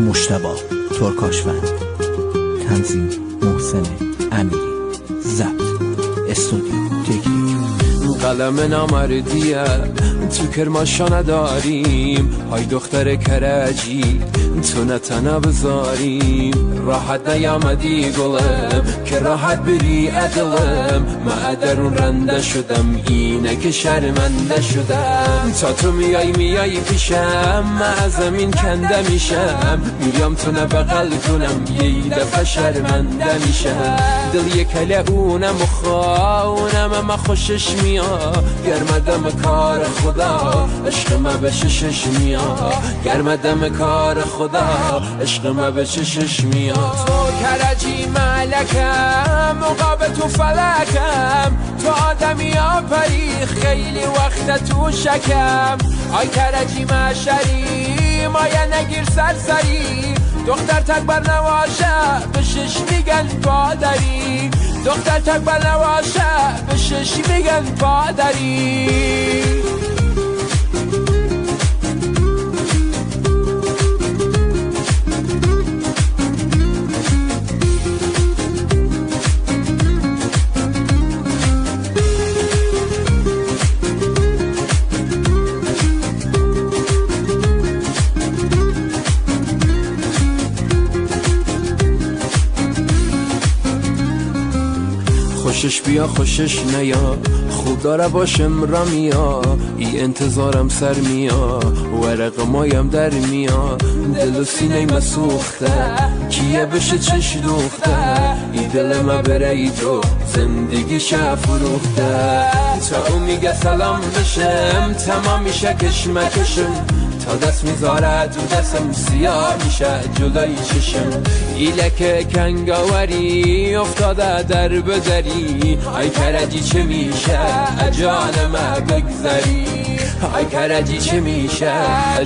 مجتبی ترکاشفند، تنظیم محسن امیری، ضبط استودیو تکنیک. قلم نامردیه تو کرماشا نداریم، های دختر کرجی تو نتنه بذاریم. راحت نیامدی گلم که راحت بری ادلم، من درون رنده شدم اینه که شرمنده شدم. تا تو میای پیشم من از زمین کنده میشم، میام تو نبغل کنم یه دفعه شرمنده میشم. دل یکله اونم و خواهونم اما خوشش میاد، گرمدم کار خدا عشق ما به چشش میاد، گرمدم کار خدا عشق ما به چشش میاد. تو کرجی ملکم مقابل تو فلکم، تو آدمی آپری خیلی وقت تو شکم. آی کرجی مشری مایه نگیر سرسری، دختر تکبر نواشه به شش میگن پادری، دختر تکبر نواشه به شش میگن پادری. خوشش بیا خوشش نیا، خوب داره باشم را میا، ای انتظارم سر میا، ورق مایم در میا. دل و سینه مسوخته کیه بشه چش دوخته، ای دل ما بره ای تو زندگی شه فروخته. تا او میگه سلام بشم تمام میشه کشمکشم، تا دست میذاره تو دستم سیاه میشه جلوی چشم. ایلک کنگاوری افتاده در بذری، ای کرجی چه میشه جان ما بگذری، ای کرجی چه میشه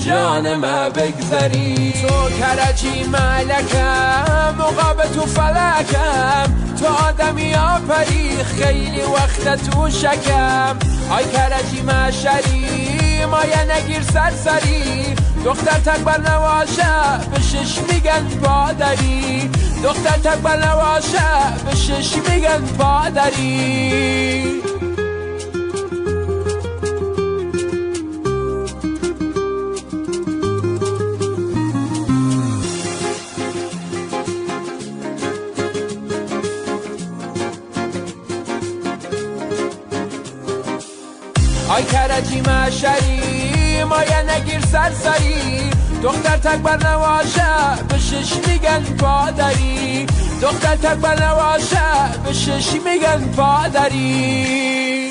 جان ما بگذری. تو کرجی ملکم مقابل تو فلکم، تو آدمی آپری خیلی وقت تو شکم. ای کرجی مشری مایه نگیر سرسری، دختر تکبر نواشه به شش میگن پادری، دختر تکبر نواشه به شش میگن پادری. آی کرجی مشری مایه نگیر سرسری، دختر تکبر نواشه به شش میگن پادری، دختر تکبر نواشه به شش میگن پادری.